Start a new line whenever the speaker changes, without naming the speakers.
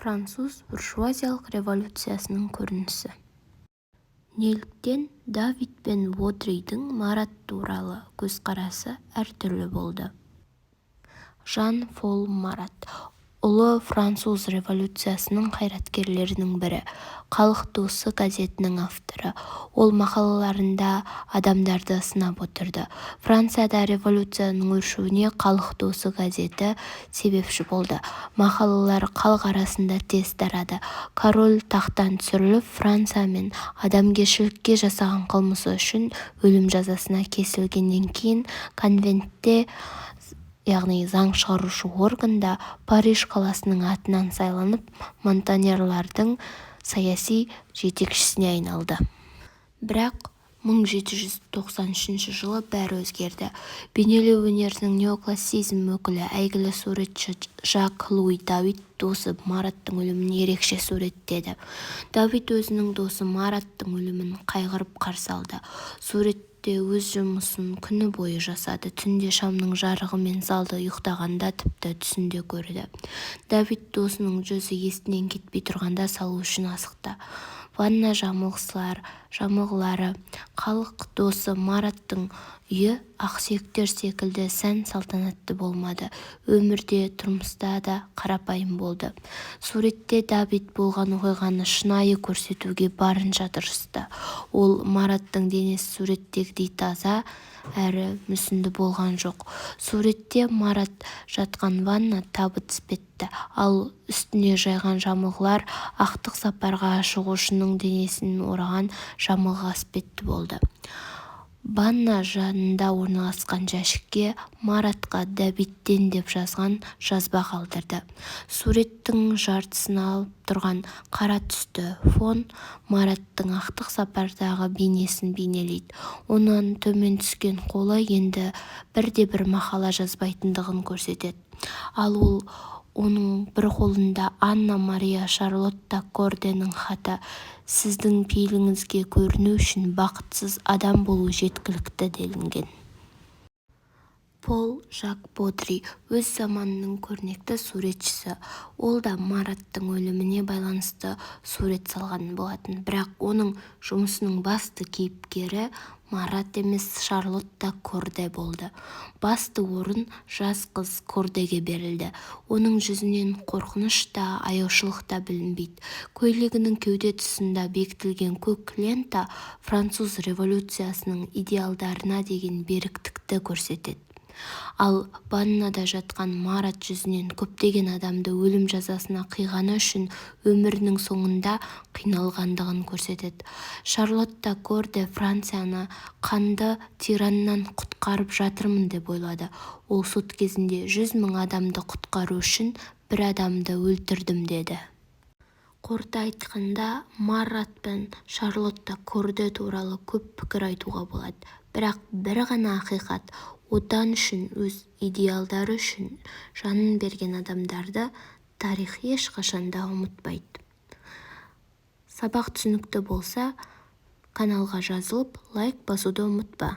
француз буржуазиялық революциясының көрінісі. Неліктен Давид пен Бодридің Марат туралы көзқарасы әртүрлі болды? Жан-Пол Марат ұлы француз революциясының қайраткерлерінің бірі, «Халық досы» газетінің авторы. Ол мақалаларында адамдарды сынап отырды. Францияда революцияның өршуіне «Халық досы» газеті себепші болды. Мақалалар халық арасында тез тарады. Король тақтан түсіріліп, Франция мен адамгершілікке жасаған қылмысы үшін өлім жазасына кесілгеннен кейін конвентте, яғни заң шығарушы органда, Париж қаласының атынан сайланып, монтаньерлардың саяси жетекшісіне айналды. Бірақ 1793 жылы бәрі өзгерді. Бейнелеу өнерінің неоклассицизм өкілі, әйгілі суретші Жак-Луи Давид досы Мараттың өлімін ерекше суреттеді. Давид өзінің досы Мараттың өлімін қайғырып қарсы алды. Суретте өз жұмысын күні бойы жасады. Түнде шамның жарығымен залда ұйықтағанда тіпті түсінде көрді. Давид досының жүзі естінен кетпей тұрғанда салу үшін асықты. Ванна жамылғылары, халық досы Мараттың үйі ақсүйектер секілді сән-салтанатты болмады. Өмірде, тұрмыста да қарапайым болды. Суретте Давид болған оқиғаны шынайы көрсетуге барынша тырысты. Ол Мараттың денесі суреттегідей таза әрі мүсінді болған жоқ. Суретте Марат жатқан ванна табыт іспетті, ал үстіне жайған жамылғылар ақтық сапарға шығушының денесін ораған жамылғы іспетті болды. Ванна жанында орналасқан жәшікке Маратқа Давидтен деп жазған жазба қалдырды. Суреттің жартысын алып тұрған қара түсті фон Мараттың ақтық сапардағы бейнесін бейнелейді. Онан төмен түскен қолы енді бірде-бір мақала жазбайтындығын көрсетеді. Ал оның бір қолында Анна Мария Шарлотта Корденің хаты: «Сіздің пейіліңізге көріну үшін бақытсыз адам болу жеткілікті» делінген. Пол Жак Бодри өз заманының көрнекті суретшісі. Ол да Мараттың өліміне байланысты сурет салған болатын. Бірақ оның жұмысының басты кейіпкері Марат емес, Шарлотта Корде болды. Басты орын жас қыз Кордеге берілді. Оның жүзінен қорқыныш та, аяушылық та білінбейді. Көйлегінің кеуде тұсында бекітілген көк лента француз революциясының идеалдарына деген беріктікті көрсетеді. Ал ваннада жатқан Марат жүзінен көптеген адамды өлім жазасына қиғаны үшін өмірінің соңында қиналғандығын көрсетеді. Шарлотта Корде Францияны қанды тираннан құтқарып жатырмын деп ойлады. Ол сот кезінде 100 000 адамды құтқару үшін бір адамды өлтірдім деді. Қорыта айтқанда, Марат пен Шарлотта Корде туралы көп пікір айтуға болады. Бірақ бір ғана ақиқат: отан үшін, өз идеалдары үшін жанын берген адамдарды тарих ешқашанда ұмытпайды. Сабақ түсінікті болса, каналға жазылып, лайк басуды ұмытпа.